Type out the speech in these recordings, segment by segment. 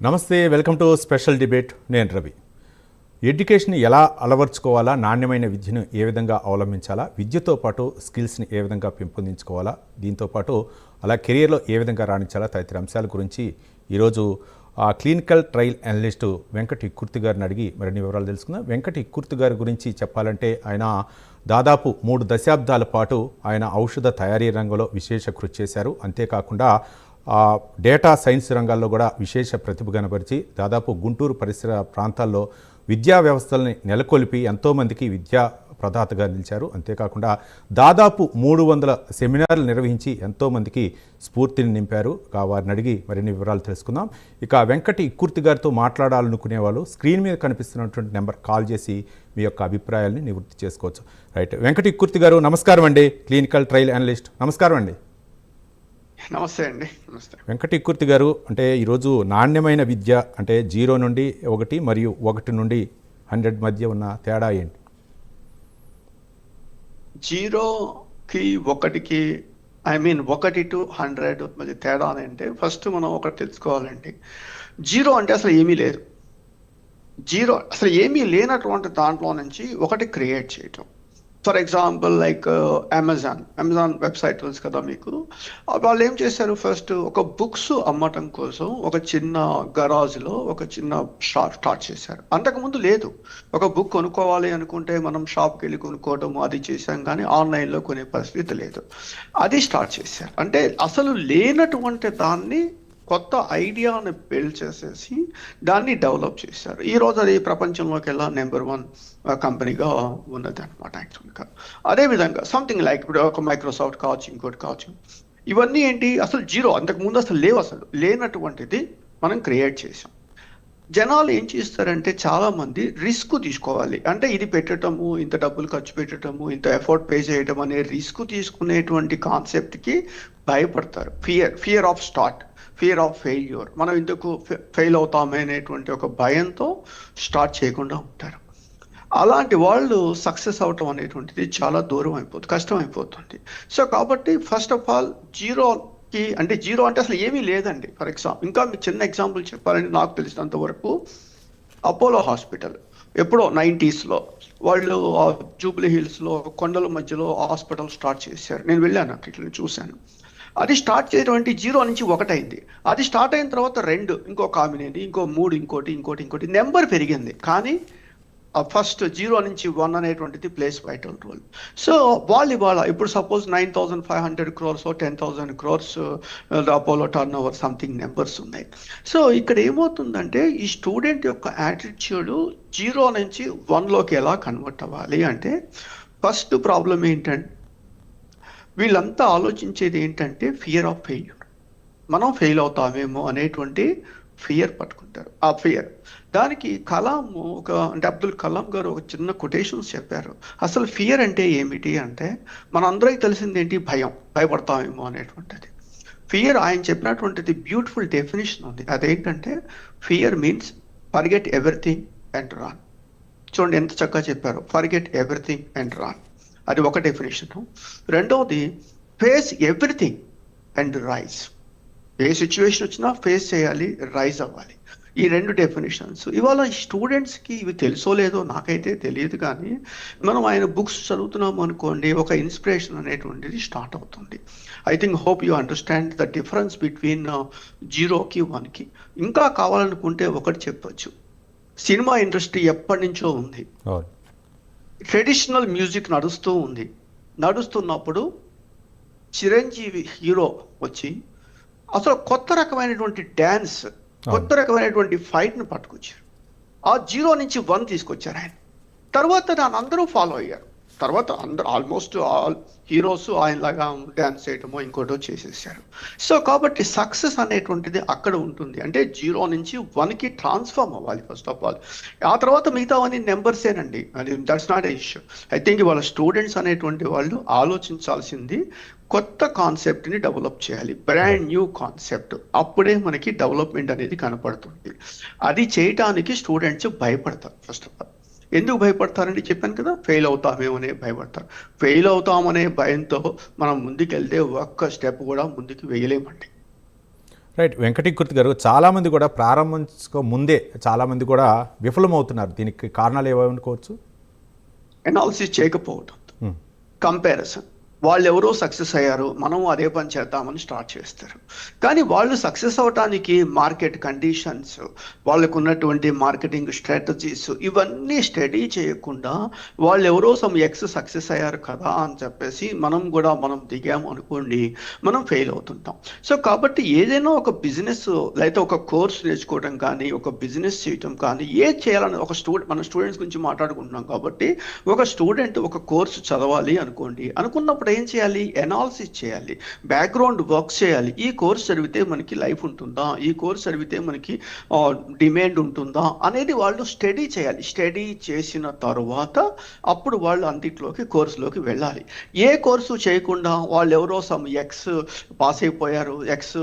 నమస్తే, welcome to special debate. నేను రవి. ఎడ్యుకేషన్ని ఎలా అలవర్చుకోవాలా, నాణ్యమైన విద్యను ఏ విధంగా అవలంబించాలా, విద్యతో పాటు స్కిల్స్ని ఏ విధంగా పెంపొందించుకోవాలా, దీంతోపాటు అలా కెరియర్లో ఏ విధంగా రాణించాలా తదితర అంశాల గురించి ఈరోజు clinical trial analyst Venkat Ikkurthi గారిని అడిగి మరిన్ని వివరాలు తెలుసుకుందాం. వెంకట్ ఇక్కుర్తి గారి గురించి చెప్పాలంటే ఆయన దాదాపు 3 దశాబ్దాల పాటు ఆయన ఔషధ తయారీ రంగంలో విశేష కృషి చేశారు. అంతేకాకుండా డేటా సైన్స్ రంగాల్లో కూడా విశేష ప్రతిభ కనబరిచి దాదాపు గుంటూరు పరిసర ప్రాంతాల్లో విద్యా వ్యవస్థల్ని నెలకొల్పి ఎంతోమందికి విద్యా ప్రదాతగా నిలిచారు. అంతేకాకుండా దాదాపు 300 సెమినార్లు నిర్వహించి ఎంతోమందికి స్ఫూర్తిని నింపారు. వారిని అడిగి మరిన్ని వివరాలు తెలుసుకుందాం. ఇక వెంకట్ ఇక్కుర్తి గారితో మాట్లాడాలనుకునే వాళ్ళు స్క్రీన్ మీద కనిపిస్తున్నటువంటి నెంబర్ కాల్ చేసి మీ యొక్క అభిప్రాయాల్ని నివృత్తి చేసుకోవచ్చు. రైట్, వెంకట్ ఇక్కుర్తి గారు నమస్కారం అండి. క్లినికల్ ట్రయల్ అనలిస్ట్, నమస్కారం అండి. నమస్తే అండి. నమస్తే వెంకట్ ఇక్కుర్తి గారు. అంటే ఈరోజు నాణ్యమైన విద్య అంటే 0 నుండి 1 మరియు 1 నుండి 100 మధ్య ఉన్న తేడా ఏంటి? 0కి 1కి 1 to 100 మధ్య తేడా అంటే ఫస్ట్ మనం ఒకటి తెలుసుకోవాలండి. 0 అంటే అసలు ఏమీ లేదు. 0 అసలు ఏమీ లేనటువంటి దాంట్లో నుంచి ఒకటి క్రియేట్ చేయటం. For example like Amazon website తెలుసు కదా మీకు. వాళ్ళు ఏం చేశారు, ఫస్ట్ ఒక బుక్స్ అమ్మటం కోసం ఒక చిన్న గరాజ్లో ఒక చిన్న షాప్ స్టార్ట్ చేశారు. అంతకుముందు లేదు. ఒక బుక్ కొనుక్కోవాలి అనుకుంటే మనం షాప్కి వెళ్ళి కొనుక్కోవడం అది చేశాం, కానీ ఆన్లైన్లో కొనే పరిస్థితి లేదు. అది స్టార్ట్ చేశారు. అంటే అసలు లేనటువంటి దాన్ని కొత్త ఐడియాని బిల్డ్ చేసేసి దాన్ని డెవలప్ చేశారు. ఈరోజు అది ప్రపంచంలోకి వెళ్ళా నెంబర్ 1 కంపెనీగా ఉన్నది అనమాట యాక్చువల్గా. అదేవిధంగా సంథింగ్ లైక్ ఇప్పుడు ఒక మైక్రోసాఫ్ట్ కావచ్చు, ఇంకోటి కావచ్చు. ఇవన్నీ ఏంటి, అసలు 0 అంతకుముందు అసలు లేవు. అసలు లేనటువంటిది మనం క్రియేట్ చేసాం. జనాలు ఏం చేస్తారంటే చాలా మంది రిస్క్ తీసుకోవాలి అంటే ఇది పెట్టడము, ఇంత డబ్బులు ఖర్చు పెట్టడము, ఇంత ఎఫర్ట్ పే చేయడం అనే రిస్క్ తీసుకునేటువంటి కాన్సెప్ట్కి భయపడతారు. Fear of start, fear of failure. మనం ఎందుకు ఫెయిల్ అవుతామే అనేటువంటి ఒక భయంతో స్టార్ట్ చేయకుండా ఉంటారు. అలాంటి వాళ్ళు సక్సెస్ అవటం అనేటువంటిది చాలా దూరం అయిపోతుంది, కష్టం అయిపోతుంది. సో కాబట్టి ఫస్ట్ ఆఫ్ ఆల్ 0కి అంటే 0 అంటే అసలు ఏమీ లేదండి. ఫర్ ఎగ్జాంపుల్ ఇంకా మీకు చిన్న ఎగ్జాంపుల్ చెప్పాలంటే నాకు తెలిసినంత వరకు అపోలో హాస్పిటల్ ఎప్పుడో 90sలో వాళ్ళు జూబ్లీ హిల్స్లో కొండల మధ్యలో హాస్పిటల్ స్టార్ట్ చేశారు. నేను వెళ్ళాను, అక్కడ ఇట్లా చూశాను. అది స్టార్ట్ చేయటువంటి 0 నుంచి 1 అయింది. అది స్టార్ట్ అయిన తర్వాత 2, ఇంకో కామినేది, ఇంకో 3, ఇంకోటి నెంబర్ పెరిగింది. కానీ ఫస్ట్ 0 నుంచి 1 అనేటువంటిది ప్లేస్ వైటల్ రోల్. సో వాళ్ళు ఇవాళ ఇప్పుడు suppose 9,500 crores 10,000 crores Apollo turn over something numbers ఉన్నాయి. సో ఇక్కడ ఏమవుతుందంటే ఈ స్టూడెంట్ యొక్క యాటిట్యూడ్ 0 నుంచి 1లోకి ఎలా కన్వర్ట్ అవ్వాలి అంటే ఫస్ట్ ప్రాబ్లం ఏంటంటే వీళ్ళంతా ఆలోచించేది ఏంటంటే ఫియర్ ఆఫ్ ఫెయిల్యూర్. మనం ఫెయిల్ అవుతామేమో అనేటువంటి ఫియర్ పట్టుకుంటారు. ఆ ఫియర్ దానికి అంటే అబ్దుల్ కలాం గారు ఒక చిన్న కొటేషన్స్ చెప్పారు. అసలు ఫియర్ అంటే ఏమిటి అంటే మనందరికీ తెలిసింది ఏంటి, భయపడతామేమో అనేటువంటిది. ఫియర్ ఆయన చెప్పినటువంటిది బ్యూటిఫుల్ డెఫినేషన్ ఉంది. అదేంటంటే fear means forget everything and run. చూడండి ఎంత చక్కగా చెప్పారు, ఫర్గెట్ ఎవ్రీథింగ్ అండ్ రన్. అది ఒక డెఫినేషన్. రెండవది ఫేస్ ఎవ్రీథింగ్ అండ్ రైజ్. ఏ సిచ్యువేషన్ వచ్చినా ఫేస్ చేయాలి, రైజ్ అవ్వాలి. ఈ 2 డెఫినేషన్స్ ఇవాళ స్టూడెంట్స్కి ఇవి తెలుసో లేదో నాకైతే తెలియదు, కానీ మనం ఆయన బుక్స్ చదువుతున్నాము అనుకోండి, ఒక ఇన్స్పిరేషన్ అనేటువంటిది స్టార్ట్ అవుతుంది. I think hope you understand the difference between 0కి 1కి. ఇంకా కావాలనుకుంటే ఒకటి చెప్పచ్చు, సినిమా ఇండస్ట్రీ ఎప్పటి నుంచో ఉంది. ట్రెడిషనల్ మ్యూజిక్ నడుస్తున్నప్పుడు చిరంజీవి హీరో వచ్చి అసలు కొత్త రకమైనటువంటి డ్యాన్స్, కొత్త రకమైనటువంటి ఫైట్ను పట్టుకొచ్చారు. ఆ 0 నుంచి 1 తీసుకొచ్చారు ఆయన. తర్వాత దాన్ని అందరూ ఫాలో అయ్యారు. తర్వాత అందరూ ఆల్మోస్ట్ ఆల్ హీరోస్ ఆయనలాగా డ్యాన్స్ చేయటమో ఇంకోటో చేసేసారు. సో కాబట్టి సక్సెస్ అనేటువంటిది అక్కడ ఉంటుంది. అంటే 0 నుంచి 1కి ట్రాన్స్ఫార్మ్ అవ్వాలి ఫస్ట్ ఆఫ్ ఆల్. ఆ తర్వాత మిగతావన్నీ నెంబర్సేనండి. అది that's not a issue. I think వాళ్ళ స్టూడెంట్స్ అనేటువంటి వాళ్ళు ఆలోచించాల్సింది కొత్త కాన్సెప్ట్ని డెవలప్ చేయాలి, బ్రాండ్ న్యూ కాన్సెప్ట్. అప్పుడే మనకి డెవలప్మెంట్ అనేది కనపడుతుంది. అది చేయటానికి స్టూడెంట్స్ భయపడతారు. ఫస్ట్ ఆఫ్ ఆల్ ఎందుకు భయపడతారండి చెప్పాను కదా, ఫెయిల్ అవుతామేమోనే భయపడతారు. ఫెయిల్ అవుతామనే భయంతో మనం ముందుకెళ్తే ఒక్క స్టెప్ కూడా ముందుకు వేయలేమండి. రైట్. వెంకటీకృతి గారు, చాలామంది కూడా ప్రారంభించుకో ముందే చాలామంది కూడా విఫలమవుతున్నారు. దీనికి కారణాలు ఏమనుకోవచ్చు? అనాలిసిస్ చేయకపోవడం, ఉమ్, కంపారిజన్. వాళ్ళు ఎవరో సక్సెస్ అయ్యారు, మనం అదే పని చేద్దామని స్టార్ట్ చేస్తారు. కానీ వాళ్ళు సక్సెస్ అవడానికి మార్కెట్ కండిషన్స్, వాళ్ళకు ఉన్నటువంటి మార్కెటింగ్ స్ట్రాటజీస్ ఇవన్నీ స్టడీ చేయకుండా వాళ్ళు ఎవరో ఎక్స్ సక్సెస్ అయ్యారు కదా అని చెప్పేసి మనం దిగాము అనుకోండి, మనం ఫెయిల్ అవుతుంటాం. సో కాబట్టి ఏదైనా ఒక బిజినెస్ లేకపోతే ఒక కోర్స్ నేర్చుకోవడం కానీ, ఒక బిజినెస్ చేయటం కానీ, ఏది చేయాలని మన స్టూడెంట్స్ గురించి మాట్లాడుకుంటున్నాం కాబట్టి, ఒక స్టూడెంట్ ఒక కోర్సు చదవాలి అనుకున్నప్పుడు ఏం చేయాలి? అనాలిసిస్ చేయాలి, బ్యాక్గ్రౌండ్ వర్క్ చేయాలి. ఈ కోర్స్ చదివితే మనకి లైఫ్ ఉంటుందా, ఈ కోర్స్ చదివితే మనకి డిమాండ్ ఉంటుందా అనేది వాళ్ళు స్టడీ చేయాలి. స్టడీ చేసిన తర్వాత అప్పుడు వాళ్ళు కోర్సులోకి వెళ్ళాలి. ఏ కోర్సు చేయకుండా వాళ్ళు ఎవరో ఎక్స్ పాస్ అయిపోయారు, ఎక్స్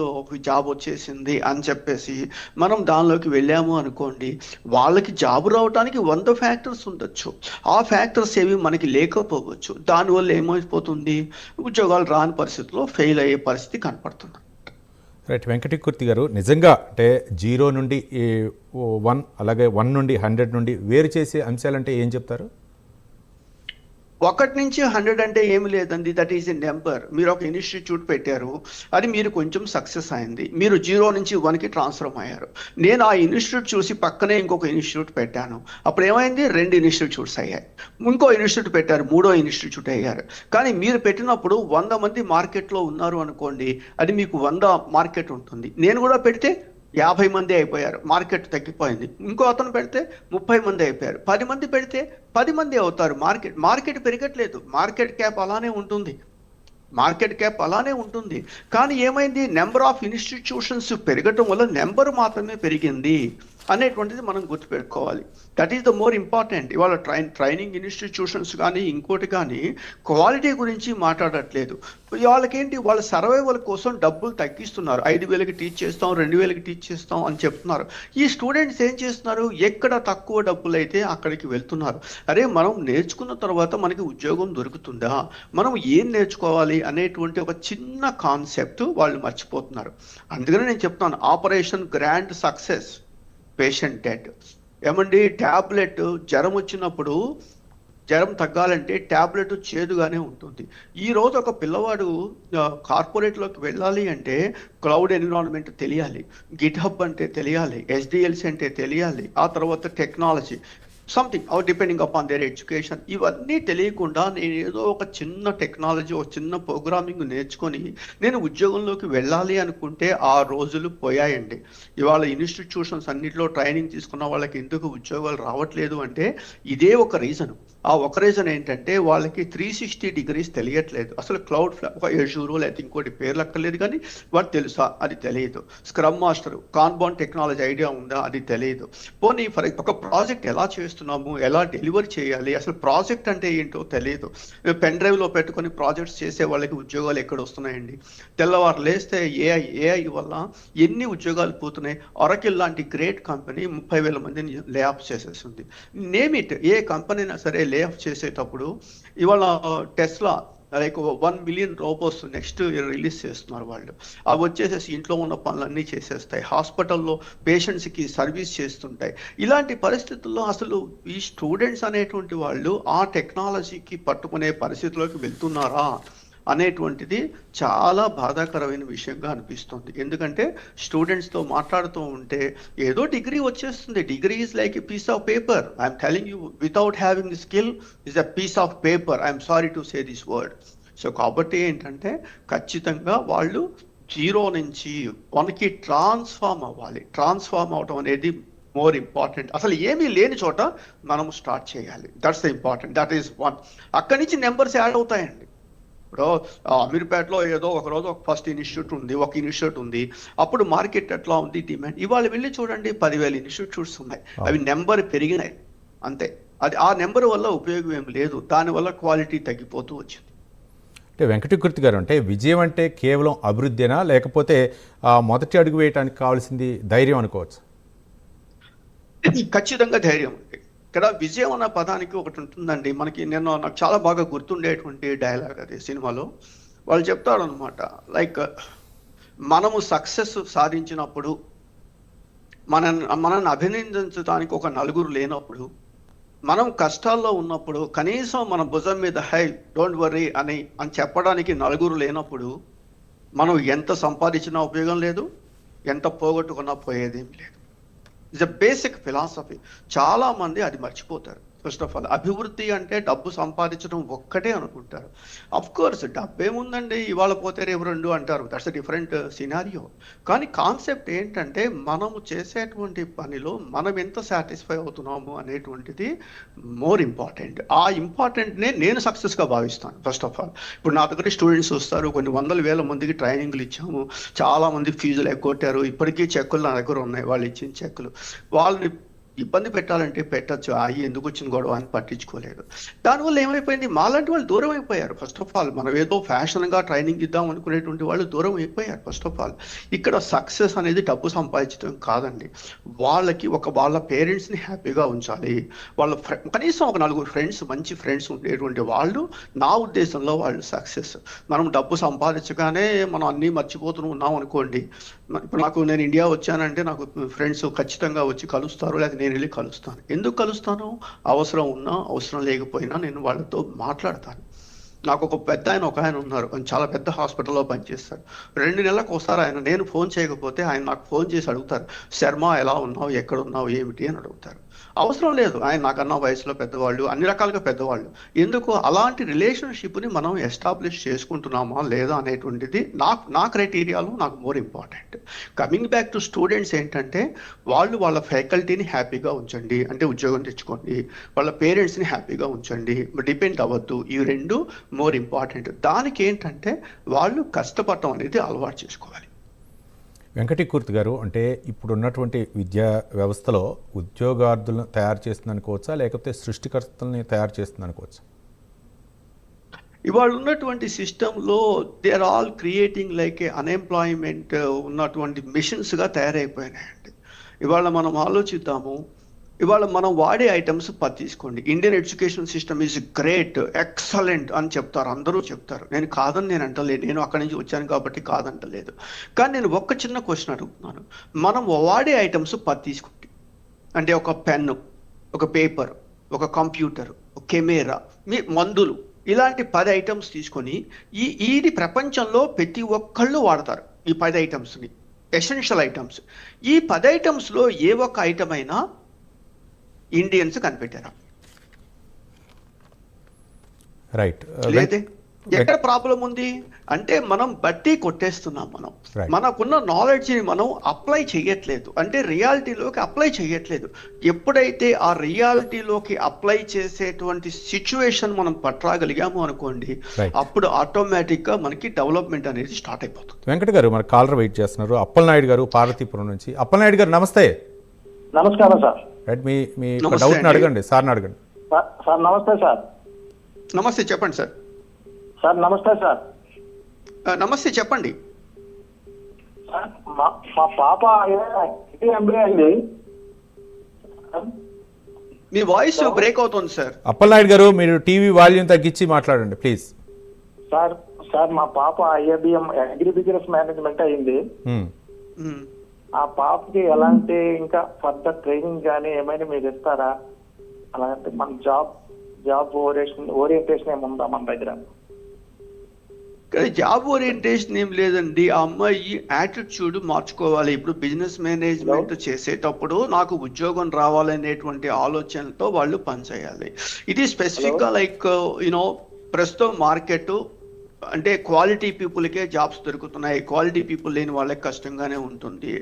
జాబ్ వచ్చేసింది అని చెప్పేసి మనం దానిలోకి వెళ్ళాము అనుకోండి, వాళ్ళకి జాబ్ రావడానికి 100 ఫ్యాక్టర్స్ ఉండొచ్చు. ఆ ఫ్యాక్టర్స్ ఏవి మనకి లేకపోవచ్చు. దానివల్ల ఏమైపోతుంది? ఉద్యోగాలు రాని పరిస్థితుల్లో ఫెయిల్ అయ్యే పరిస్థితి కనపడుతుంది. రైట్. వెంకటీకృతి గారు, నిజంగా అంటే 0 నుండి 1, అలాగే 1 నుండి 100 నుండి వేరు చేసే అంశాలంటే ఏం చెప్తారు? 1 నుంచి 100 అంటే ఏమి లేదండి, దట్ ఈజ్ ఎ నెంబర్. మీరు ఒక ఇన్స్టిట్యూట్ పెట్టారు, అది మీరు కొంచెం సక్సెస్ అయింది, మీరు 0 నుంచి 1కి ట్రాన్స్ఫర్ అయ్యారు. నేను ఆ ఇన్స్టిట్యూట్ చూసి పక్కనే ఇంకొక ఇన్స్టిట్యూట్ పెట్టాను, అప్పుడు ఏమైంది? 2 ఇన్స్టిట్యూట్స్ అయ్యాయి. ఇంకో ఇన్స్టిట్యూట్ పెట్టారు, 3వ ఇన్స్టిట్యూట్ అయ్యారు. కానీ మీరు పెట్టినప్పుడు 100 మంది మార్కెట్లో ఉన్నారు అనుకోండి, అది మీకు 100 మార్కెట్ ఉంటుంది. నేను కూడా పెడితే 50 మంది అయిపోయారు, మార్కెట్ తగ్గిపోయింది. ఇంకో అతను పెడితే 30 మంది అయిపోయారు. 10 మంది పెడితే 10 మంది అవుతారు. మార్కెట్ పెరగట్లేదు, మార్కెట్ క్యాప్ అలానే ఉంటుంది. కానీ ఏమైంది? నెంబర్ ఆఫ్ ఇన్స్టిట్యూషన్స్ పెరగటం వల్ల నెంబర్ మాత్రమే పెరిగింది అనేటువంటిది మనం గుర్తుపెట్టుకోవాలి. That is the more important. ఇవాళ ట్రైనింగ్ ఇన్స్టిట్యూషన్స్ కానీ ఇంకోటి కానీ క్వాలిటీ గురించి మాట్లాడట్లేదు. వాళ్ళకేంటి? వాళ్ళ సర్వైవల్ కోసం డబ్బులు తగ్గిస్తున్నారు. 5,000కి టీచ్ చేస్తాం, 2,000కి టీచ్ చేస్తాం అని చెప్తున్నారు. ఈ స్టూడెంట్స్ ఏం చేస్తున్నారు? ఎక్కడ తక్కువ డబ్బులు అయితే అక్కడికి వెళ్తున్నారు. అరే, మనం నేర్చుకున్న తర్వాత మనకి ఉద్యోగం దొరుకుతుందా, మనం ఏం నేర్చుకోవాలి అనేటువంటి ఒక చిన్న కాన్సెప్ట్ వాళ్ళు మర్చిపోతున్నారు. అందుకనే నేను చెప్తాను, operation grand success, patient dead. ఏమండి, ట్యాబ్లెట్ జ్వరం వచ్చినప్పుడు, జ్వరం తగ్గాలంటే ట్యాబ్లెట్ చేదుగానే ఉంటుంది. ఈరోజు ఒక పిల్లవాడు కార్పొరేట్లోకి వెళ్ళాలి అంటే క్లౌడ్ ఎన్విరాన్మెంట్ తెలియాలి, గిట్ హబ్ అంటే తెలియాలి, SDLC అంటే తెలియాలి, ఆ తర్వాత technology something depending upon there education. ఇవన్నీ తెలియకుండా నేను ఏదో ఒక చిన్న టెక్నాలజీ, ఒక చిన్న ప్రోగ్రామింగ్ నేర్చుకొని నేను ఉద్యోగంలోకి వెళ్ళాలి అనుకుంటే ఆ రోజులు పోయాయండి. ఇవాళ ఇన్స్టిట్యూషన్స్ అన్నింటిలో ట్రైనింగ్ తీసుకున్న వాళ్ళకి ఎందుకు ఉద్యోగాలు రావట్లేదు అంటే ఇదే ఒక రీజన్. ఆ ఒక రీజన్ ఏంటంటే వాళ్ళకి 360 డిగ్రీస్ తెలియట్లేదు. అసలు క్లౌడ్ ఒక యజూరు లేకపోతే ఇంకోటి పేర్లు అక్కర్లేదు, కానీ వాడు తెలుసా? అది తెలియదు. స్క్రమ్ మాస్టర్, కాన్బాన్ టెక్నాలజీ ఐడియా ఉందా? అది తెలియదు. పోనీ ఒక ప్రాజెక్ట్ ఎలా చేస్తున్నాము, ఎలా డెలివరీ చేయాలి, అసలు ప్రాజెక్ట్ అంటే ఏంటో తెలియదు. పెన్ డ్రైవ్లో పెట్టుకొని ప్రాజెక్ట్స్ చేసే వాళ్ళకి ఉద్యోగాలు ఎక్కడ వస్తున్నాయండి? తెల్లవారు లేస్తే ఏఐ వల్ల ఎన్ని ఉద్యోగాలు పోతున్నాయి. ఒరాకిల్ లాంటి గ్రేట్ కంపెనీ 30,000 మందిని లే ఆఫ్ చేసేస్తుంది. నేమ్ ఇట్, ఏ కంపెనీ అయినా సరే లే ఆఫ్ చేసేటప్పుడు ఇవాళ Tesla like 1 million robots next year release చేస్తున్నారు వాళ్ళు. అవి వచ్చేసేసి ఇంట్లో ఉన్న పనులన్నీ చేసేస్తాయి, హాస్పిటల్లో పేషెంట్స్కి సర్వీస్ చేస్తుంటాయి. ఇలాంటి పరిస్థితుల్లో అసలు ఈ స్టూడెంట్స్ అనేటువంటి వాళ్ళు ఆ టెక్నాలజీకి పట్టుకునే పరిస్థితిలోకి వెళ్తున్నారా అనేటువంటిది చాలా బాధాకరమైన విషయంగా అనిపిస్తుంది. ఎందుకంటే స్టూడెంట్స్తో మాట్లాడుతూ ఉంటే ఏదో డిగ్రీ వచ్చేస్తుంది, degree is like a piece of paper. I'm telling you, without having the skill is a piece of paper. I'm sorry to say this word. So కాబట్టి ఏంటంటే ఖచ్చితంగా వాళ్ళు 0 నుంచి 1కి ట్రాన్స్ఫార్మ్ అవ్వాలి. ట్రాన్స్ఫార్మ్ అవడం అనేది మోర్ ఇంపార్టెంట్. అసలు ఏమీ లేని చోట మనం స్టార్ట్ చేయాలి. That's the important. That is 1. అక్కడి నుంచి నెంబర్స్ యాడ్ అవుతాయండి. ఇప్పుడు అమీర్పేటలో ఏదో ఒకరోజు ఒక ఫస్ట్ ఇన్స్టిట్యూట్ ఉంది, ఒక ఇన్స్టిట్యూట్ ఉంది, అప్పుడు మార్కెట్ ఎట్లా ఉంది, డిమాండ్. ఇవాళ వెళ్ళి చూడండి, 10,000 ఇన్స్టిట్యూట్స్ ఉన్నాయి, అవి నెంబర్ పెరిగినాయి అంతే. అది ఆ నెంబర్ వల్ల ఉపయోగం ఏమి లేదు, దానివల్ల క్వాలిటీ తగ్గిపోతూ వచ్చింది. అంటే వెంకటకృతి గారు, అంటే విజయం అంటే కేవలం అభివృద్ధినా, లేకపోతే మొదటి అడుగు వేయడానికి కావాల్సింది ధైర్యం అనుకోవచ్చు? ఖచ్చితంగా ధైర్యం. ఇక్కడ విజయం అన్న పదానికి ఒకటి ఉంటుందండి మనకి. నాకు చాలా బాగా గుర్తుండేటువంటి డైలాగ్ అది సినిమాలో. వాళ్ళు చెప్తారు అనమాట, లైక్ మనము సక్సెస్ సాధించినప్పుడు మనల్ని అభినందించడానికి ఒక నలుగురు లేనప్పుడు, మనం కష్టాల్లో ఉన్నప్పుడు కనీసం మన భుజం మీద హై డోంట్ వర్రీ అని చెప్పడానికి నలుగురు లేనప్పుడు మనం ఎంత సంపాదించినా ఉపయోగం లేదు, ఎంత పోగొట్టుకున్నా పోయేదేం లేదు. It's a basic philosophy. చాలా మంది అది మర్చిపోతారు. ఫస్ట్ ఆఫ్ ఆల్ అభివృద్ధి అంటే డబ్బు సంపాదించడం ఒక్కటే అనుకుంటారు. అఫ్ కోర్స్ డబ్బు ఏముందండి, ఇవాళ పోతే రేపు రెండు అంటారు, దట్స్ అ డిఫరెంట్ సినారియో. కానీ కాన్సెప్ట్ ఏంటంటే మనము చేసేటువంటి పనిలో మనం ఎంత సాటిస్ఫై అవుతున్నాము అనేటువంటిది మోర్ ఇంపార్టెంట్. ఆ ఇంపార్టెంట్నే నేను సక్సెస్గా భావిస్తాను. ఫస్ట్ ఆఫ్ ఆల్ ఇప్పుడు నా దగ్గర స్టూడెంట్స్ వస్తారు, కొన్ని వందల వేల మందికి ట్రైనింగ్లు ఇచ్చాము, చాలా మంది ఫీజులు ఎగ్గొట్టారు, ఇప్పటికీ చెక్కులు నా దగ్గర ఉన్నాయి, వాళ్ళు ఇచ్చిన చెక్కులు. వాళ్ళని ఇబ్బంది పెట్టాలంటే పెట్టచ్చు, అవి ఎందుకు వచ్చిన గొడవ అని పట్టించుకోలేదు. దానివల్ల ఏమైపోయింది, మాలాంటి వాళ్ళు దూరం అయిపోయారు. ఫస్ట్ ఆఫ్ ఆల్ మనం ఏదో ఫ్యాషన్గా ట్రైనింగ్ ఇద్దాం అనుకునేటువంటి వాళ్ళు దూరం అయిపోయారు. ఫస్ట్ ఆఫ్ ఆల్ ఇక్కడ సక్సెస్ అనేది డబ్బు సంపాదించడం కాదండి. వాళ్ళకి వాళ్ళ పేరెంట్స్ని హ్యాపీగా ఉంచాలి, వాళ్ళ కనీసం ఒక నలుగురు ఫ్రెండ్స్, మంచి ఫ్రెండ్స్ ఉండేటువంటి వాళ్ళు నా ఉద్దేశంలో వాళ్ళు సక్సెస్. మనం డబ్బు సంపాదించగానే మనం అన్నీ మర్చిపోతూ ఉన్నాం అనుకోండి. ఇప్పుడు నేను ఇండియా వచ్చానంటే నాకు ఫ్రెండ్స్ ఖచ్చితంగా వచ్చి కలుస్తారు, లేకపోతే నేను వెళ్ళి కలుస్తాను. ఎందుకు కలుస్తాను, అవసరం ఉన్నా అవసరం లేకపోయినా నేను వాళ్ళతో మాట్లాడతాను. నాకు ఒక ఆయన ఉన్నారు, చాలా పెద్ద హాస్పిటల్లో పనిచేస్తాడు. 2 నెలలకు ఒకసారి ఆయన, నేను ఫోన్ చేయకపోతే ఆయన నాకు ఫోన్ చేసి అడుగుతారు, శర్మ ఎలా ఉన్నావు, ఎక్కడ ఉన్నావు, ఏమిటి అని అడుగుతారు. అవసరం లేదు, ఆయన నాకన్నా వయసులో పెద్దవాళ్ళు, అన్ని రకాలుగా పెద్దవాళ్ళు. ఎందుకు అలాంటి రిలేషన్షిప్ని మనం ఎస్టాబ్లిష్ చేసుకుంటున్నామా లేదా అనేటువంటిది నా క్రైటీరియాలో నాకు more important. Coming back to students ఏంటంటే వాళ్ళ ఫ్యాకల్టీని హ్యాపీగా ఉంచండి, అంటే ఉద్యోగం తెచ్చుకోండి, వాళ్ళ పేరెంట్స్ని హ్యాపీగా ఉంచండి, డిపెండ్ అవ్వద్దు. ఈ రెండు మోర్ ఇంపార్టెంట్. దానికి ఏంటంటే వాళ్ళు కష్టపడటం అనేది అలవాటు చేసుకోవాలి. వెంకటీకూర్తి గారు, అంటే ఇప్పుడు ఉన్నటువంటి విద్యా వ్యవస్థలో ఉద్యోగార్థులను తయారు చేస్తుంది అనుకోవచ్చా, లేకపోతే సృష్టికర్తల్ని తయారు చేస్తుంది అనుకోవచ్చా? ఇవాళ ఉన్నటువంటి సిస్టంలో they are all creating like a unemployment ఉన్నటువంటి మిషన్స్గా తయారైపోయినాయండి. ఇవాళ మనం ఆలోచిద్దాము, ఇవాళ మనం వాడే ఐటమ్స్ తీసుకోండి. Indian education system is great, excellent అని చెప్తారు, అందరూ చెప్తారు. నేను అంటలేదు, నేను అక్కడి నుంచి వచ్చాను కాబట్టి కాదంటలేదు. కానీ నేను ఒక్క చిన్న క్వశ్చన్ అడుగుతున్నాను. మనం వాడే ఐటమ్స్ తీసుకోండి, అంటే ఒక పెన్ను, ఒక పేపర్, ఒక కంప్యూటర్, ఒక కెమెరా, మందులు, ఇలాంటి 10 ఐటమ్స్ తీసుకొని ఇది ప్రపంచంలో ప్రతి ఒక్కళ్ళు వాడతారు. ఈ 10 ఐటమ్స్ని ఎసెన్షియల్ ఐటమ్స్. ఈ 10 ఐటమ్స్లో ఏ ఒక్క ఐటమ్ అయినా ఇండియన్స్ కనిపెట్టారా? రైట్. లేదే. ఎక్కడ ప్రాబ్లం ఉంది అంటే మనం బట్టి కొట్టేస్తున్నాం. మనకున్న నాలెడ్జ్ని మనం అప్లై చేయట్లేదు, అంటే రియాలిటీలోకి అప్లై చేయట్లేదు. ఎప్పుడైతే ఆ రియాలిటీలోకి అప్లై చేసేటువంటి సిచ్యువేషన్ మనం పట్టగలిగాము అనుకోండి, అప్పుడు ఆటోమేటిక్గా మనకి డెవలప్మెంట్ అనేది స్టార్ట్ అయిపోతుంది. వెంకట గారు, మన కాలర్ వెయిట్ చేస్తున్నారు, అప్పలనాయుడు గారు పార్వతీపురం నుంచి. అప్పలనాయుడు గారు నమస్తే. నమస్కారం సార్. మీ డౌట్ని అడగండి, సార్ని అడగండి. సార్ నమస్తే సార్. నమస్తే, చెప్పండి సార్. సార్ నమస్తే సార్. నమస్తే, చెప్పండి. మా పాప ఎంబీఏ అండి. మీ వాయిస్ బ్రేక్ అవుతుంది సార్. అప్పలనాయుడు గారు, మీరు టీవీ వాల్యూమ్ తగ్గించి మాట్లాడండి ప్లీజ్. సార్ మా పాప ఐఐబిఎం అగ్రి బిజినెస్ మేనేజ్మెంట్ అయింది. ఆ పాపకి ఎలాంటి ఇంకా ఫర్దర్ ట్రైనింగ్ కానీ ఏమైనా మీరు ఇస్తారా? అలాంటి మన జాబ్ ఓరియంటేషన్ ఏముందా మన దగ్గర? జాబ్ ఓరియంటేషన్ ఏం లేదండి. ఆ అమ్మాయి యాటిట్యూడ్ మార్చుకోవాలి. ఇప్పుడు బిజినెస్ మేనేజ్మెంట్ చేసేటప్పుడు నాకు ఉద్యోగం రావాలనేటువంటి ఆలోచనతో వాళ్ళు పనిచేయాలి. ఇది స్పెసిఫిక్గా లైక్ ప్రస్తుతం మార్కెట్ అంటే క్వాలిటీ పీపుల్కే జాబ్స్ దొరుకుతున్నాయి, క్వాలిటీ పీపుల్ లేని వాళ్ళకి కష్టంగానే ఉంటుంది.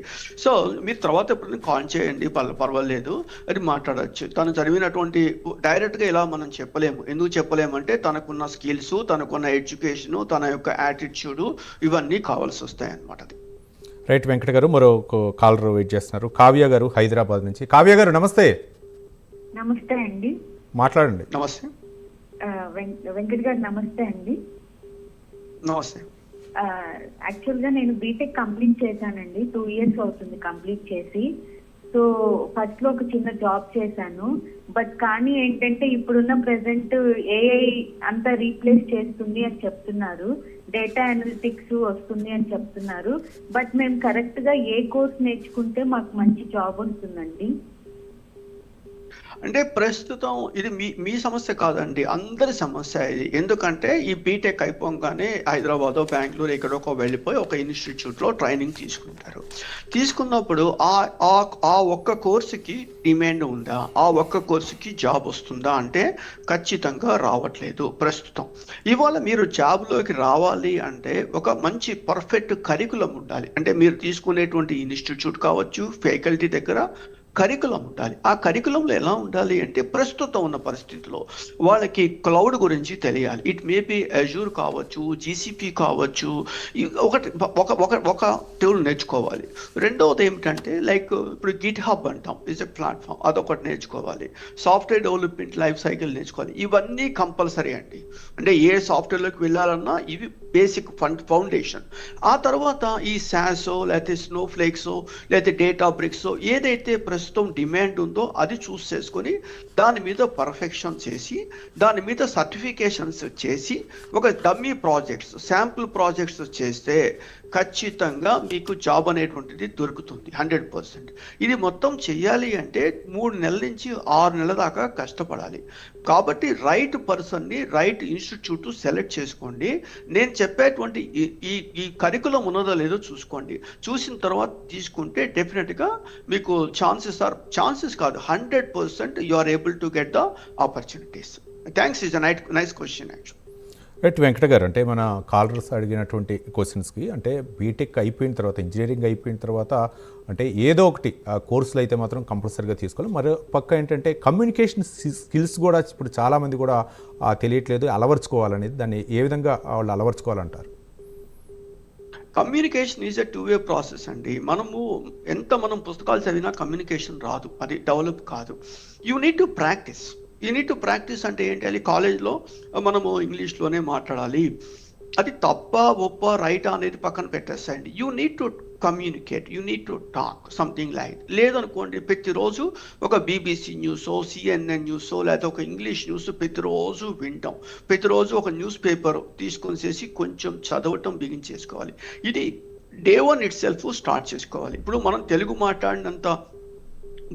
సో మీరు తర్వాత ఎప్పుడు కాల్ చేయండి, పర్వాలేదు, అది మాట్లాడచ్చు. తను చదివినటువంటి డైరెక్ట్గా ఇలా మనం చెప్పలేము. ఎందుకు చెప్పలేమంటే తనకున్న స్కిల్స్, తనకున్న ఎడ్యుకేషను, తన యొక్క యాటిట్యూడు, ఇవన్నీ కావాల్సి వస్తాయి అన్నమాట. అది రైట్. వెంకట గారు, మరో కాలర్ వెయిట్ చేస్తున్నారు, కావ్య గారు హైదరాబాద్ నుంచి. కావ్య గారు నమస్తే. నమస్తే అండి, మాట్లాడండి. నమస్తే. వెంకట గారు నమస్తే అండి. నమస్తే. యాక్చువల్గా నేను బీటెక్ కంప్లీట్ చేశానండి, 2 years అవుతుంది కంప్లీట్ చేసి. సో ఫస్ట్ లో ఒక చిన్న జాబ్ చేశాను. బట్ కానీ ఏంటంటే ఇప్పుడున్న ప్రెసెంట్ ఏఐ అంతా రీప్లేస్ చేస్తుంది అని చెప్తున్నారు, డేటా అనలిటిక్స్ వస్తుంది అని చెప్తున్నారు. బట్ మేము కరెక్ట్ గా ఏ కోర్స్ నేర్చుకుంటే మాకు మంచి జాబ్ వస్తుందండి? అంటే ప్రస్తుతం ఇది మీ సమస్య కాదండి, అందరి సమస్య ఇది. ఎందుకంటే ఈ బీటెక్ అయిపోగానే హైదరాబాదో బెంగళూరు ఎక్కడొక వెళ్ళిపోయి ఒక ఇన్స్టిట్యూట్లో ట్రైనింగ్ తీసుకుంటారు. తీసుకున్నప్పుడు ఆ ఒక్క కోర్సుకి డిమాండ్ ఉందా, ఆ ఒక్క కోర్సుకి జాబ్ వస్తుందా అంటే ఖచ్చితంగా రావట్లేదు ప్రస్తుతం. ఇవాళ మీరు జాబ్లోకి రావాలి అంటే ఒక మంచి పర్ఫెక్ట్ కరికులం ఉండాలి. అంటే మీరు తీసుకునేటువంటి ఇన్స్టిట్యూట్ కావచ్చు, ఫ్యాకల్టీ దగ్గర కరికులం ఉండాలి. ఆ కరికులంలో ఎలా ఉండాలి అంటే ప్రస్తుతం ఉన్న పరిస్థితిలో వాళ్ళకి క్లౌడ్ గురించి తెలియాలి. ఇట్ మే బి అజూర్ కావచ్చు, జీసీపీ కావచ్చు, ఒక టూల్ నేర్చుకోవాలి. రెండవది ఏమిటంటే లైక్ ఇప్పుడు గిట్ హబ్ అంటాం, ఇస్ ఎ ప్లాట్ఫామ్, అదొకటి నేర్చుకోవాలి. సాఫ్ట్వేర్ డెవలప్మెంట్ లైఫ్ సైకిల్ నేర్చుకోవాలి. ఇవన్నీ కంపల్సరీ అండి. అంటే ఏ సాఫ్ట్వేర్లోకి వెళ్ళాలన్నా ఇవి బేసిక్ ఫౌండేషన్. ఆ తర్వాత ఈ శాసో లేకపోతే స్నోఫ్లేక్సో లేకపోతే డేటా బ్రిక్సో ఏదైతే ప్రస్తుతం డిమాండ్ ఉందో అది చూస్ చేసుకొని దాని మీద పర్ఫెక్షన్ చేసి దాని మీద సర్టిఫికేషన్స్ చేసి ఒక డమ్మీ ప్రాజెక్ట్స్, శాంపుల్ ప్రాజెక్ట్స్ చేస్తే ఖచ్చితంగా మీకు జాబ్ అనేటువంటిది దొరుకుతుంది 100%. ఇది మొత్తం చెయ్యాలి అంటే 3 నెలల నుంచి 6 నెలల దాకా కష్టపడాలి. కాబట్టి రైట్ పర్సన్ని రైట్ ఇన్స్టిట్యూట్ సెలెక్ట్ చేసుకోండి. నేను చెప్పేటువంటి ఈ కరికులం ఉన్నదో లేదో చూసుకోండి. చూసిన తర్వాత తీసుకుంటే డెఫినెట్గా మీకు ఛాన్సెస్ కాదు 100% you are able to get the opportunities. Thanks, is a nice question actual. Right Venkata గారు, అంటే మన కాలర్స్ అడిగినటువంటి క్వశ్చన్స్కి అంటే బీటెక్ అయిపోయిన తర్వాత, ఇంజనీరింగ్ అయిపోయిన తర్వాత అంటే ఏదో ఒకటి కోర్సులు అయితే మాత్రం కంపల్సరీగా తీసుకోవాలి. మరో పక్క ఏంటంటే కమ్యూనికేషన్ స్కిల్స్ కూడా ఇప్పుడు చాలామంది కూడా తెలియట్లేదు, అలవర్చుకోవాలనేది. దాన్ని ఏ విధంగా వాళ్ళు అలవర్చుకోవాలంటారు? కమ్యూనికేషన్ ఈజ్ ఎ 2-వే ప్రాసెస్ అండి. మనం పుస్తకాలు చదివినా కమ్యూనికేషన్ రాదు, అది డెవలప్ కాదు. యూ నీడ్ టు ప్రాక్టీస్ అంటే ఏంటి? అది కాలేజ్లో మనము ఇంగ్లీష్లోనే మాట్లాడాలి, అది తప్ప ఒప్ప రైట్ అనేది పక్కన పెట్టేస్తాయండి. You need to communicate, you need to talk something like. లేదనుకోండి ప్రతిరోజు ఒక బీబీసీ న్యూసో, సిఎన్ఎన్ న్యూసో లేకపోతే ఒక ఇంగ్లీష్ న్యూస్ ప్రతిరోజు వింటాం, ప్రతిరోజు ఒక న్యూస్ పేపర్ తీసుకొనిసేసి కొంచెం చదవటం బిగించేసుకోవాలి. ఇది డే 1 ఇట్ సెల్ఫ్ స్టార్ట్ చేసుకోవాలి. ఇప్పుడు మనం తెలుగు మాట్లాడినంత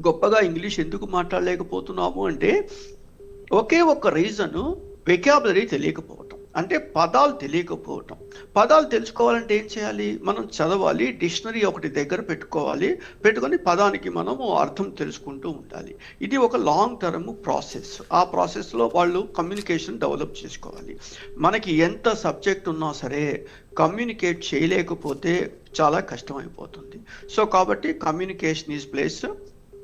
గొప్పగా ఇంగ్లీష్ ఎందుకు మాట్లాడలేకపోతున్నాము అంటే ఒకే ఒక్క రీజను, వెకాబులరీ తెలియకపోవటం, అంటే పదాలు తెలియకపోవటం. పదాలు తెలుసుకోవాలంటే ఏం చేయాలి? మనం చదవాలి, డిక్షనరీ ఒకటి దగ్గర పెట్టుకొని పదానికి మనము అర్థం తెలుసుకుంటూ ఉండాలి. ఇది ఒక లాంగ్ టర్మ్ ప్రాసెస్. ఆ ప్రాసెస్లో వాళ్ళు కమ్యూనికేషన్ డెవలప్ చేసుకోవాలి. మనకి ఎంత సబ్జెక్ట్ ఉన్నా సరే కమ్యూనికేట్ చేయలేకపోతే చాలా కష్టమైపోతుంది. సో కాబట్టి communication is plays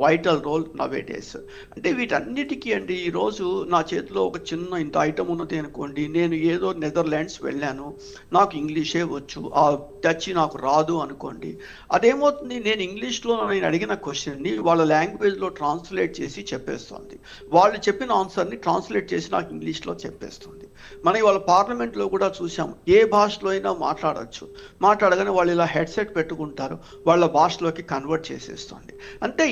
vital role nowadays. అంటే వీటన్నిటికీ అండి ఈరోజు నా చేతిలో ఒక చిన్న ఇంత ఐటమ్ ఉన్నది అనుకోండి, నేను ఏదో నెదర్లాండ్స్ వెళ్ళాను, నాకు ఇంగ్లీషే వచ్చు, ఆ టచ్ నాకు రాదు అనుకోండి, అదేమవుతుంది? నేను ఇంగ్లీష్లో నేను అడిగిన క్వశ్చన్ని వాళ్ళ లాంగ్వేజ్లో ట్రాన్స్లేట్ చేసి చెప్పేస్తుంది. వాళ్ళు చెప్పిన ఆన్సర్ని ట్రాన్స్లేట్ చేసి నాకు ఇంగ్లీష్లో చెప్పేస్తుంది. మనం వాళ్ళ పార్లమెంట్లో కూడా చూసాం, ఏ భాషలో అయినా మాట్లాడగానే వాళ్ళు ఇలా హెడ్సెట్ పెట్టుకుంటారు, వాళ్ళ భాషలోకి కన్వర్ట్ చేసేస్తుంది. అంటే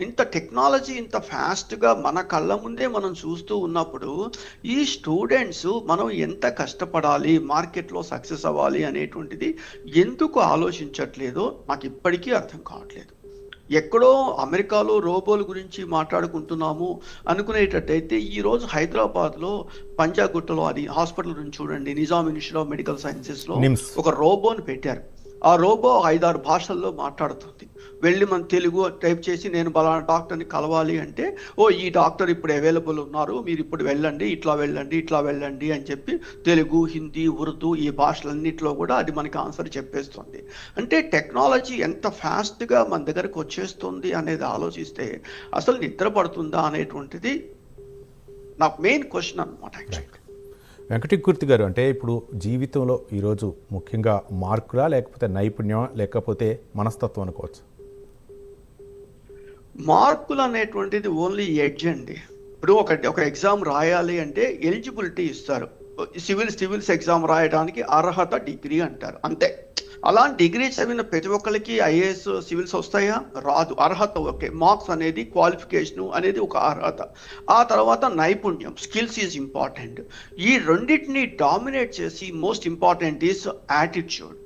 ఇంత టెక్నాలజీ ఇంత ఫాస్ట్గా మన కళ్ళ ముందే మనం చూస్తూ ఉన్నప్పుడు ఈ స్టూడెంట్స్ మనం ఎంత కష్టపడాలి, మార్కెట్లో సక్సెస్ అవ్వాలి అనేటువంటిది ఎందుకు ఆలోచించట్లేదో నాకు ఇప్పటికీ అర్థం కావట్లేదు. ఎక్కడో అమెరికాలో రోబోల గురించి మాట్లాడుకుంటున్నాము అనుకునేటట్టయితే ఈరోజు హైదరాబాద్లో పంజాగుట్టలో అది హాస్పిటల్ నుంచి చూడండి, నిజాం ఇన్స్టిట్యూట్ ఆఫ్ మెడికల్ సైన్సెస్లో ఒక రోబోని పెట్టారు. ఆ రోబో 5-6 భాషల్లో మాట్లాడుతుంది. వెళ్ళి మన తెలుగు టైప్ చేసి నేను బలానా డాక్టర్ని కలవాలి అంటే, ఈ డాక్టర్ ఇప్పుడు అవైలబుల్ ఉన్నారు, మీరు ఇప్పుడు వెళ్ళండి, ఇట్లా వెళ్ళండి అని చెప్పి తెలుగు, హిందీ, ఉర్దూ ఈ భాషలన్నింటిలో కూడా అది మనకి ఆన్సర్ చెప్పేస్తుంది. అంటే టెక్నాలజీ ఎంత ఫాస్ట్గా మన దగ్గరకు వచ్చేస్తుంది అనేది ఆలోచిస్తే అసలు నిద్ర పడుతుందా అనేటువంటిది నాకు మెయిన్ క్వశ్చన్ అనమాట. వెంకటకీర్తి గారు, అంటే ఇప్పుడు జీవితంలో ఈరోజు ముఖ్యంగా మార్కులా లేకపోతే నైపుణ్యం లేకపోతే మనస్తత్వం అనుకోవచ్చు? మార్కులు అనేటువంటిది ఓన్లీ ఎడ్జ్ అండి. ఇప్పుడు ఒక ఎగ్జామ్ రాయాలి అంటే ఎలిజిబిలిటీ ఇస్తారు. సివిల్స్ ఎగ్జామ్ రాయడానికి అర్హత డిగ్రీ అంటారు, అంతే. అలాంటి డిగ్రీ చదివిన ప్రతి ఒక్కరికి ఐఏఎస్ సివిల్స్ వస్తాయా? రాదు. అర్హత ఓకే, మార్క్స్ అనేది క్వాలిఫికేషన్ అనేది ఒక అర్హత. ఆ తర్వాత నైపుణ్యం, స్కిల్స్ ఈజ్ ఇంపార్టెంట్. ఈ రెండింటిని డామినేట్ చేసి most important is attitude.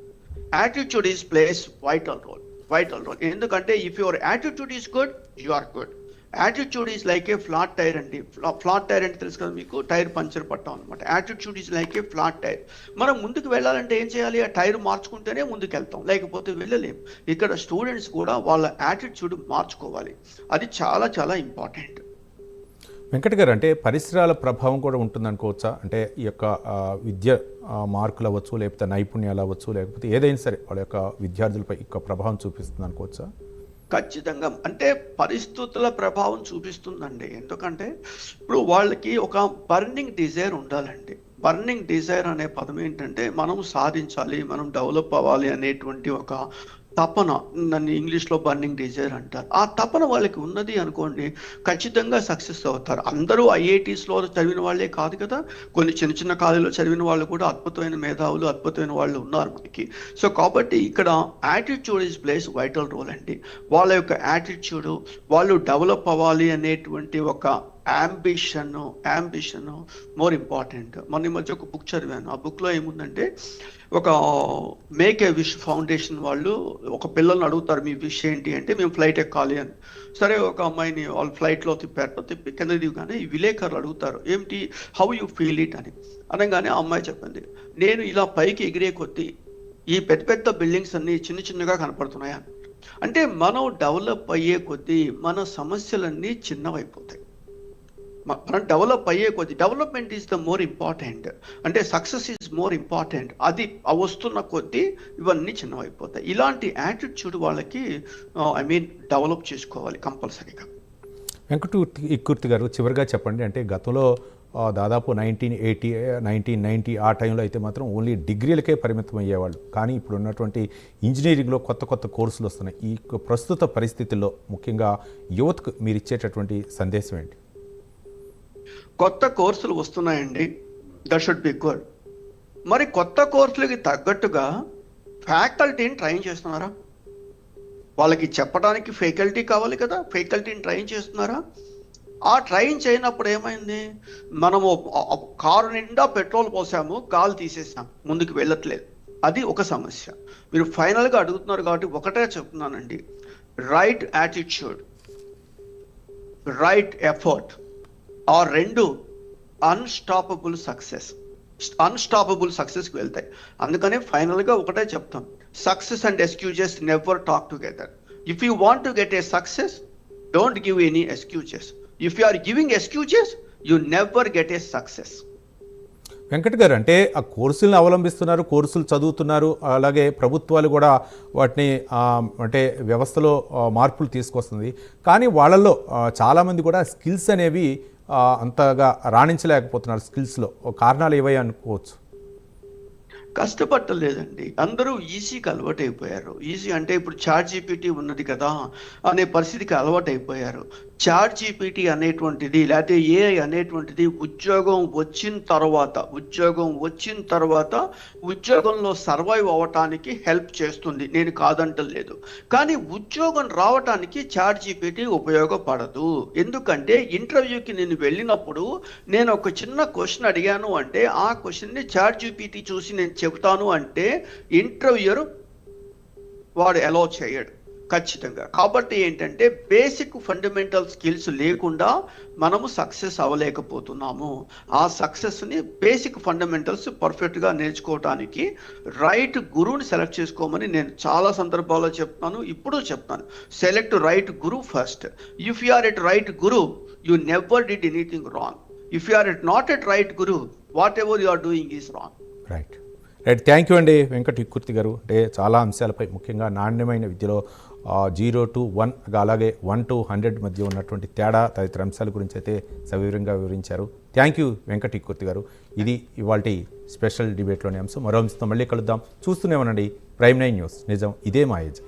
Attitude is plays vital role. ఎందుకంటే if your attitude is good, you are good. Attitude is like a flat tyre అండి. ఫ్లాట్ టైర్ అంటే తెలుసు కదా మీకు, టైర్ పంచర్ పట్టాం అనమాట. Attitude is like a flat tyre. మనం ముందుకు వెళ్ళాలంటే ఏం చేయాలి? ఆ టైర్ మార్చుకుంటేనే ముందుకు వెళ్తాం, లేకపోతే వెళ్ళలేము. ఇక్కడ స్టూడెంట్స్ కూడా వాళ్ళ యాటిట్యూడ్ మార్చుకోవాలి. అది చాలా చాలా ఇంపార్టెంట్. వెంకట్ గారు, అంటే పరిసరాల ప్రభావం కూడా ఉంటుందనుకోవచ్చా? అంటే ఈ యొక్క విద్య మార్కులు అవ్వచ్చు, లేకపోతే నైపుణ్యాలు అవ్వచ్చు, లేకపోతే ఏదైనా సరే వాళ్ళ యొక్క విద్యార్థులపై యొక్క ప్రభావం చూపిస్తుంది అనుకోవచ్చా? ఖచ్చితంగా. అంటే పరిస్థితుల ప్రభావం చూపిస్తుందండి. ఎందుకంటే ఇప్పుడు వాళ్ళకి ఒక బర్నింగ్ డిజైర్ ఉండాలండి. బర్నింగ్ డిజైర్ అనే పదం ఏంటంటే మనం సాధించాలి, మనం డెవలప్ అవ్వాలి అనేటువంటి ఒక తపన. నన్ను ఇంగ్లీష్లో బర్నింగ్ డిజైర్ అంటారు. ఆ తపన వాళ్ళకి ఉన్నది అనుకోండి, ఖచ్చితంగా సక్సెస్ అవుతారు. అందరూ ఐఐటీస్లో చదివిన వాళ్ళే కాదు కదా, కొన్ని చిన్న చిన్న కాలేజీలో చదివిన వాళ్ళు కూడా అద్భుతమైన మేధావులు, అద్భుతమైన వాళ్ళు ఉన్నారు మనకి. సో కాబట్టి ఇక్కడ attitude is plays vital role అండి. వాళ్ళ యొక్క యాటిట్యూడ్, వాళ్ళు డెవలప్ అవ్వాలి అనేటువంటి ఒక అంబిషన్ మోర్ ఇంపార్టెంట్. మొన్న ఈ మధ్య ఒక బుక్ చదివాను. ఆ బుక్లో ఏముందంటే, ఒక మేక్ ఏ విష్ ఫౌండేషన్ వాళ్ళు ఒక పిల్లల్ని అడుగుతారు, మీ విష్ ఏంటి అంటే, మేము ఫ్లైట్ ఎక్కాలి అని. సరే, ఒక అమ్మాయిని వాళ్ళు ఫ్లైట్లో తిప్పి కింద దిగుగానే ఈ విలేకరులు అడుగుతారు, ఏమిటి, హౌ యూ ఫీల్ ఇట్ అని. అనగానే ఆ అమ్మాయి చెప్పింది, నేను ఇలా పైకి ఎగిరే కొద్దీ ఈ పెద్ద పెద్ద బిల్డింగ్స్ అన్ని చిన్న చిన్నగా కనపడుతున్నాయి అని. అంటే మనం డెవలప్ అయ్యే కొద్దీ మన సమస్యలన్నీ చిన్నవైపోతాయి. మనం డెవలప్ అయ్యే కొద్ది, development is the more important. అంటే సక్సెస్ ఈజ్ మోర్ ఇంపార్టెంట్. అది వస్తున్న కొద్దీ ఇవన్నీ చిన్నవైపోతాయి. ఇలాంటి యాటిట్యూడ్ వాళ్ళకి డెవలప్ చేసుకోవాలి కంపల్సరీగా. వెంకటకీర్తి గారు, చివరిగా చెప్పండి, అంటే గతంలో దాదాపు 1990 ఆ టైంలో అయితే మాత్రం ఓన్లీ డిగ్రీలకే పరిమితం అయ్యేవాళ్ళు. కానీ ఇప్పుడు ఉన్నటువంటి ఇంజనీరింగ్లో కొత్త కొత్త కోర్సులు వస్తున్నాయి. ఈ ప్రస్తుత పరిస్థితుల్లో ముఖ్యంగా యువతకు మీరు ఇచ్చేటటువంటి సందేశం ఏంటి? కొత్త కోర్సులు వస్తున్నాయండి, దట్ షుడ్ బి గుడ్. మరి కొత్త కోర్సులకి తగ్గట్టుగా ఫ్యాకల్టీని ట్రైన్ చేస్తున్నారా? వాళ్ళకి చెప్పడానికి ఫ్యాకల్టీ కావాలి కదా, ఫ్యాకల్టీని ట్రైన్ చేస్తున్నారా? ఆ ట్రైన్ చేయనప్పుడు ఏమైంది, మనము కారు నిండా పెట్రోల్ పోసాము, గాలి తీసేసాం, ముందుకు వెళ్ళట్లేదు. అది ఒక సమస్య. మీరు ఫైనల్గా అడుగుతున్నారు కాబట్టి ఒకటే చెప్తున్నానండి, రైట్ యాటిట్యూడ్, రైట్ ఎఫర్ట్, ఆ రెండు అన్స్టాపబుల్ సక్సెస్కి వెళ్తాయి. అందుకనే ఫైనల్గా ఒకటే చెప్తాం, success and excuses never talk together. If you want to get a success, don't give any excuses. If you are giving excuses, you never get a success. Venkat గారు, అంటే ఆ కోర్సులను అవలంబిస్తున్నారు, కోర్సులు చదువుతున్నారు, అలాగే ప్రభుత్వాలు కూడా వాటిని అంటే వ్యవస్థలో మార్పులు తీసుకొస్తుంది. కానీ వాళ్ళల్లో చాలామంది కూడా స్కిల్స్ అనేవి అంతగా రాణించలేకపోతున్నారు. స్కిల్స్లో కారణాలు ఏవై అనుకోవచ్చు? కష్టపడలేదండి, అందరూ ఈజీకి అలవాటు అయిపోయారు. ఈజీ అంటే ఇప్పుడు చాట్ జీపీటీ ఉన్నది కదా అనే పరిస్థితికి అలవాటు అయిపోయారు. చాట్ జీపీటీ అనేటువంటిది, లేకపోతే ఏఐ అనేటువంటిది ఉద్యోగం వచ్చిన తర్వాత ఉద్యోగంలో సర్వైవ్ అవ్వటానికి హెల్ప్ చేస్తుంది, నేను కాదంటలేదు. కానీ ఉద్యోగం రావటానికి చాట్ జీపీటీ ఉపయోగపడదు. ఎందుకంటే ఇంటర్వ్యూకి నేను వెళ్ళినప్పుడు నేను ఒక చిన్న క్వశ్చన్ అడిగాను అంటే, ఆ క్వశ్చన్ని చాట్ జీపీటీ చూసి నేను చెబుతాను అంటే ఇంటర్వ్యూయర్ వాడు అలౌ చేయడు ఖచ్చితంగా. కాబట్టి ఏంటంటే బేసిక్ ఫండమెంటల్ స్కిల్స్ లేకుండా మనము సక్సెస్ అవ్వలేకపోతున్నాము. ఆ సక్సెస్ని బేసిక్ ఫండమెంటల్స్ పర్ఫెక్ట్గా నేర్చుకోవటానికి రైట్ గురువుని సెలెక్ట్ చేసుకోమని నేను చాలా సందర్భాల్లో చెప్తాను, ఇప్పుడు చెప్తాను. Select right guru first. If you are at right guru, you never did anything wrong. If you are at not at right guru, whatever you are doing is wrong. Right. Thank you అండి వెంకటకీర్తి గారు. అంటే చాలా అంశాలపై, ముఖ్యంగా నాణ్యమైన విద్యలో 0 to 1, అలాగే 1 to 100 మధ్య ఉన్నటువంటి తేడా తదితర అంశాల గురించి అయితే సవివరంగా వివరించారు. థ్యాంక్ యూ వెంకటకీర్తి గారు. ఇది ఇవాల్టి స్పెషల్ డిబేట్లోని అంశం. మరో అంశంతో మళ్ళీ కలుద్దాం. చూస్తూనే ఉండండి Prime9 న్యూస్. నిజం ఇదే మా ఏజ్.